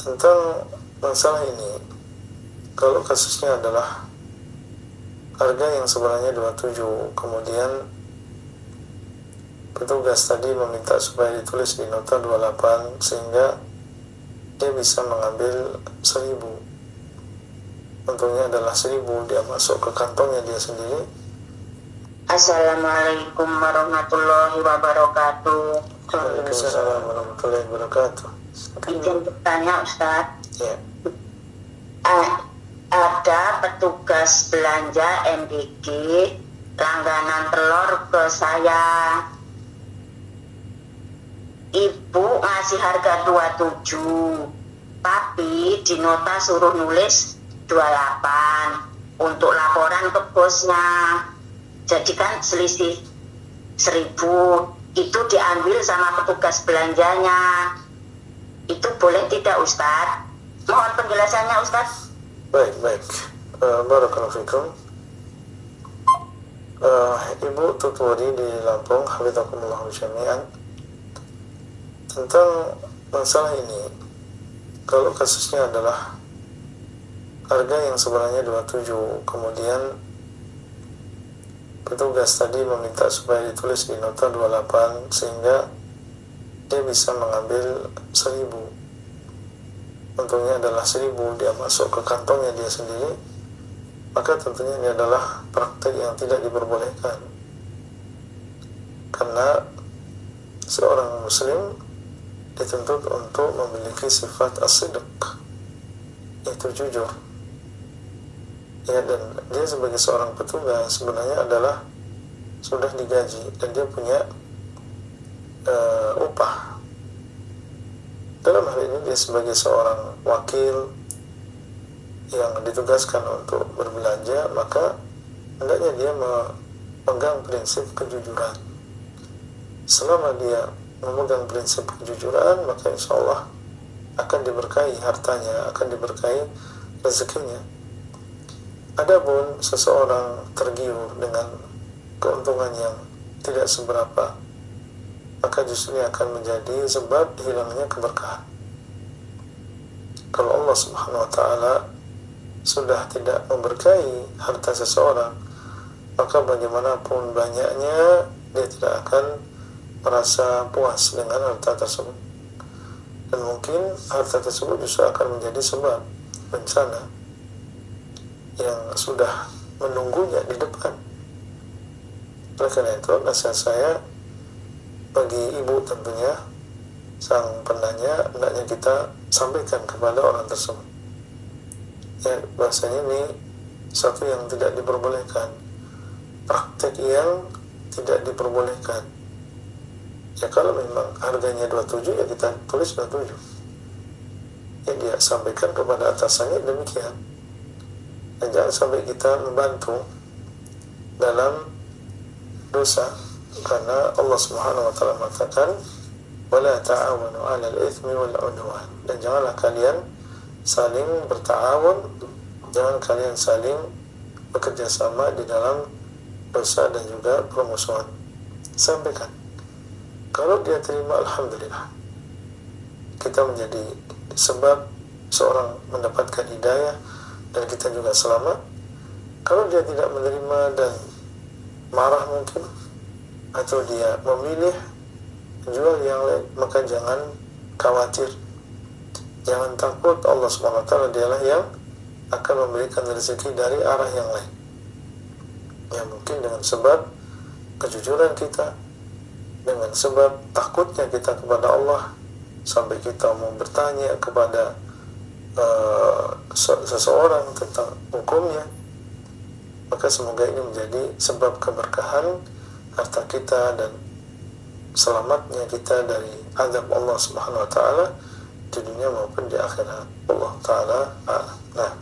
Tentang masalah ini, kalau kasusnya adalah harga yang sebenarnya 27, kemudian petugas tadi meminta supaya ditulis di nota 28 sehingga dia bisa mengambil 1.000. Untungnya adalah 1.000, dia masuk ke kantongnya dia sendiri. Assalamualaikum warahmatullahi wabarakatuh. Waalaikumsalam warahmatullahi wabarakatuh. Izin bertanya, Ustaz. Ya. Ada petugas belanja MBG langganan telur ke saya. Ibu ngasih harga 27, tapi di nota suruh nulis 28 untuk laporan ke bosnya. Jadi kan selisih 1.000 itu diambil sama petugas belanjanya. Itu boleh tidak, Ustaz? Mohon penjelasannya, Ustaz. Baik. Barakallahu fikum. Ibu Tutwari di Lampung, hafizakumullah jami'an. Tentang masalah ini, kalau kasusnya adalah harga yang sebenarnya 27, kemudian petugas tadi meminta supaya ditulis di nota 28 sehingga dia bisa mengambil 1.000. Untungnya adalah 1.000, dia masuk ke kantongnya dia sendiri. Maka tentunya ini adalah praktek yang tidak diperbolehkan, karena seorang muslim dituntut untuk memiliki sifat as-sidq, yaitu jujur. Ya, dan dia sebagai seorang petugas sebenarnya adalah sudah digaji dan dia punya upah. Dalam hal ini dia sebagai seorang wakil yang ditugaskan untuk berbelanja, maka hendaknya dia memegang prinsip kejujuran. Selama dia memegang prinsip kejujuran, maka insya Allah akan diberkahi hartanya, akan diberkahi rezekinya. Adapun seseorang tergiur dengan keuntungan yang tidak seberapa, maka justru akan menjadi sebab hilangnya keberkahan. Kalau Allah Subhanahu wa ta'ala sudah tidak memberkahi harta seseorang, maka bagaimanapun banyaknya dia tidak akan merasa puas dengan harta tersebut, dan mungkin harta tersebut justru akan menjadi sebab bencana yang sudah menunggunya di depan. Oleh karena itu, nasihat saya bagi ibu tentunya, sang penanya, hendaknya kita sampaikan kepada orang tersebut, ya, bahasanya ini satu yang tidak diperbolehkan, praktek yang tidak diperbolehkan. Ya, kalau memang harganya 27, ya kita tulis 27. Ya, dia sampaikan kepada atasannya demikian. Dan jangan sampai kita membantu dalam dosa, karena Allah Subhanahu wa ta'ala mengatakan wala ta'awanu 'alal itsmi wal 'udwan, dan janganlah kalian saling berta'awun, jangan kalian saling bekerja sama di dalam dosa dan juga permusuhan. Sampaikan. Kalau dia terima, alhamdulillah, kita menjadi sebab seorang mendapatkan hidayah dan kita juga selamat. Kalau dia tidak menerima dan marah mungkin, atau dia memilih jual yang lain, maka jangan khawatir, jangan takut. Allah SWT dialah yang akan memberikan rezeki dari arah yang lain, ya, mungkin dengan sebab kejujuran kita, dengan sebab takutnya kita kepada Allah, sampai kita mau bertanya kepada seseorang tentang hukumnya. Maka semoga ini menjadi sebab keberkahan harta kita dan selamatnya kita dari azab Allah Subhanahu wa ta'ala di dunia maupun di akhirat. Allah ta'ala a'lam. Nah,